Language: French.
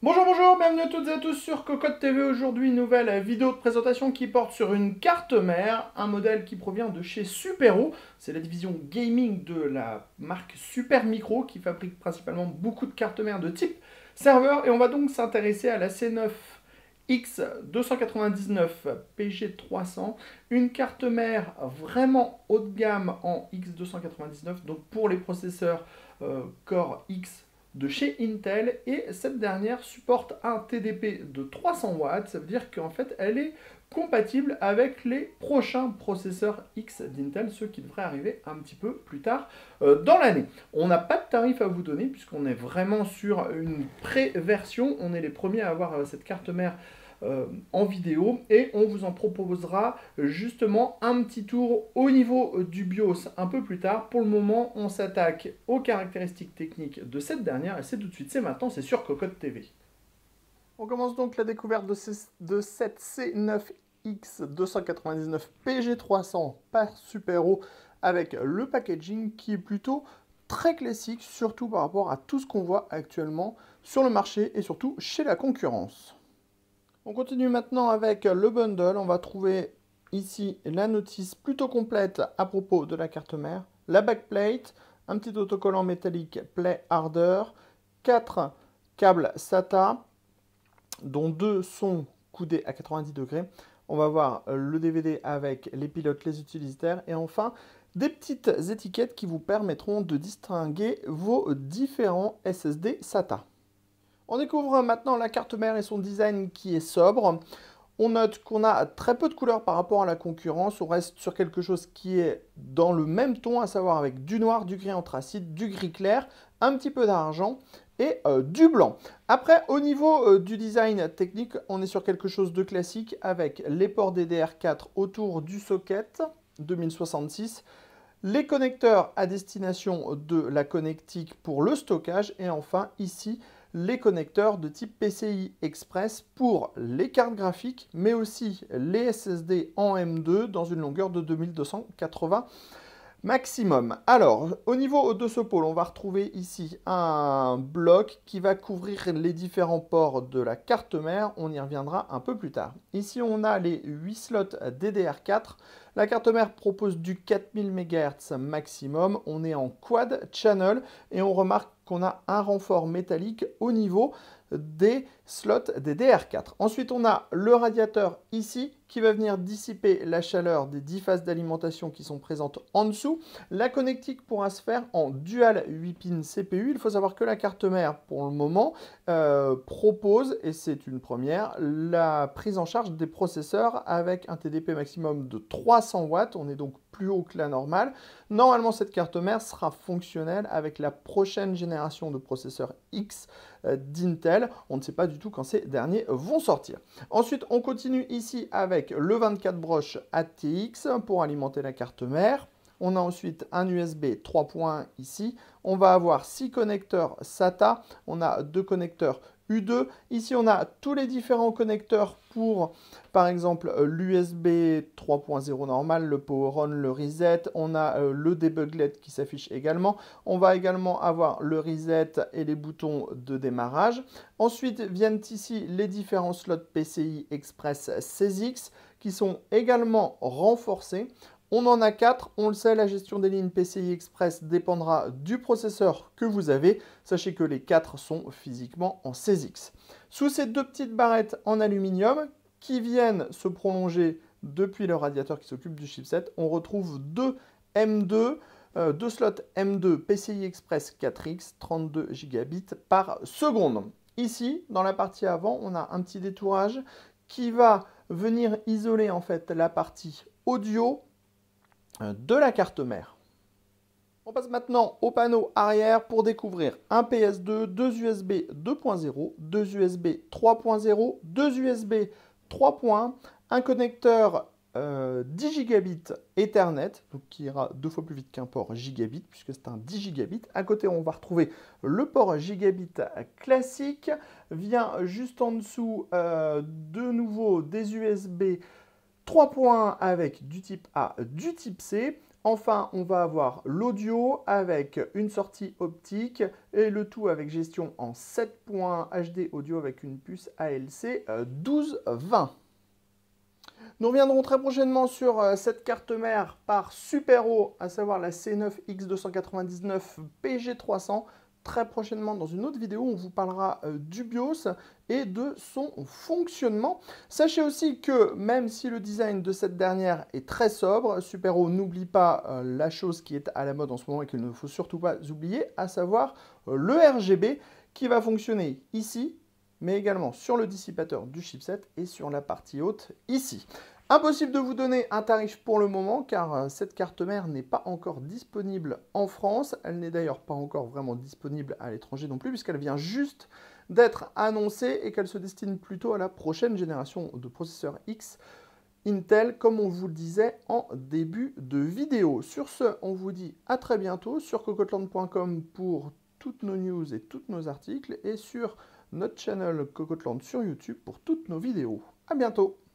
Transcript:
Bonjour, bonjour, bienvenue à toutes et à tous sur Cocotte TV. Aujourd'hui, nouvelle vidéo de présentation qui porte sur une carte mère, un modèle qui provient de chez Supero. C'est la division gaming de la marque Super Micro qui fabrique principalement beaucoup de cartes mères de type serveur. Et on va donc s'intéresser à la C9 X299 PG300, une carte mère vraiment haut de gamme en X299, donc pour les processeurs Core X de chez Intel, et cette dernière supporte un TDP de 300 watts, ça veut dire qu'en fait elle est compatible avec les prochains processeurs X d'Intel, ceux qui devraient arriver un petit peu plus tard dans l'année. On n'a pas de tarif à vous donner puisqu'on est vraiment sur une pré-version, on est les premiers à avoir cette carte mère en vidéo, et on vous en proposera justement un petit tour au niveau du BIOS un peu plus tard. Pour le moment, on s'attaque aux caractéristiques techniques de cette dernière, et c'est tout de suite, c'est maintenant, c'est sur Cocotte TV. On commence donc la découverte de cette C9X299 PG300 par Supero avec le packaging qui est plutôt très classique, surtout par rapport à tout ce qu'on voit actuellement sur le marché et surtout chez la concurrence. On continue maintenant avec le bundle. On va trouver ici la notice plutôt complète à propos de la carte mère, la backplate, un petit autocollant métallique Play Harder, 4 câbles SATA, dont 2 sont coudés à 90 degrés. On va voir le DVD avec les pilotes, les utilitaires, et enfin des petites étiquettes qui vous permettront de distinguer vos différents SSD SATA. On découvre maintenant la carte mère et son design qui est sobre. On note qu'on a très peu de couleurs par rapport à la concurrence. On reste sur quelque chose qui est dans le même ton, à savoir avec du noir, du gris anthracite, du gris clair, un petit peu d'argent et du blanc. Après, au niveau du design technique, on est sur quelque chose de classique avec les ports DDR4 autour du socket 2066, les connecteurs à destination de la connectique pour le stockage, et enfin ici les connecteurs de type PCI Express pour les cartes graphiques, mais aussi les SSD en M2 dans une longueur de 2280 maximum. Alors, au niveau de ce pôle, on va retrouver ici un bloc qui va couvrir les différents ports de la carte mère. On y reviendra un peu plus tard. Ici, on a les 8 slots DDR4. La carte mère propose du 4000 MHz maximum. On est en quad channel et on remarque qu'on a un renfort métallique au niveau des slots DDR4. Ensuite, on a le radiateur ici qui va venir dissiper la chaleur des 10 phases d'alimentation qui sont présentes en dessous. La connectique pourra se faire en dual 8 pins CPU. Il faut savoir que la carte mère, pour le moment, propose, et c'est une première, la prise en charge des processeurs avec un TDP maximum de 300 watts. On est donc plus haut que la normale. Normalement, cette carte mère sera fonctionnelle avec la prochaine génération de processeurs X d'Intel. On ne sait pas du tout quand ces derniers vont sortir. Ensuite, on continue ici avec le 24 broches ATX pour alimenter la carte mère. On a ensuite un USB 3.1 ici. On va avoir 6 connecteurs SATA. On a 2 connecteurs U2. Ici, on a tous les différents connecteurs pour, par exemple, l'USB 3.0 normal, le Power On, le Reset. On a le Debuglet qui s'affiche également. On va également avoir le Reset et les boutons de démarrage. Ensuite, viennent ici les différents slots PCI Express 16X qui sont également renforcés. On en a 4, on le sait, la gestion des lignes PCI Express dépendra du processeur que vous avez. Sachez que les 4 sont physiquement en 16X. Sous ces deux petites barrettes en aluminium qui viennent se prolonger depuis le radiateur qui s'occupe du chipset, on retrouve deux M2, deux slots M2 PCI Express 4X, 32 gigabits par seconde. Ici, dans la partie avant, on a un petit détourage qui va venir isoler en fait la partie audio de la carte mère. On passe maintenant au panneau arrière pour découvrir un PS2, deux USB 2.0, deux USB 3.0, deux USB 3.1, un connecteur 10 gigabits Ethernet, donc qui ira 2 fois plus vite qu'un port gigabit, puisque c'est un 10 gigabits. À côté, on va retrouver le port gigabit classique. Vient juste en dessous de nouveau des USB 3.1 avec du type A, du type C. Enfin, on va avoir l'audio avec une sortie optique et le tout avec gestion en 7 points HD audio avec une puce ALC 1220. Nous reviendrons très prochainement sur cette carte mère par Supero, à savoir la C9X299 PG300. Très prochainement dans une autre vidéo, on vous parlera du BIOS et de son fonctionnement. Sachez aussi que même si le design de cette dernière est très sobre, Supero n'oublie pas la chose qui est à la mode en ce moment et qu'il ne faut surtout pas oublier, à savoir le RGB qui va fonctionner ici, mais également sur le dissipateur du chipset et sur la partie haute ici. Impossible de vous donner un tarif pour le moment car cette carte mère n'est pas encore disponible en France. Elle n'est d'ailleurs pas encore vraiment disponible à l'étranger non plus puisqu'elle vient juste d'être annoncée et qu'elle se destine plutôt à la prochaine génération de processeurs X Intel, comme on vous le disait en début de vidéo. Sur ce, on vous dit à très bientôt sur cocotland.com pour toutes nos news et tous nos articles et sur notre channel Cocotland sur YouTube pour toutes nos vidéos. À bientôt!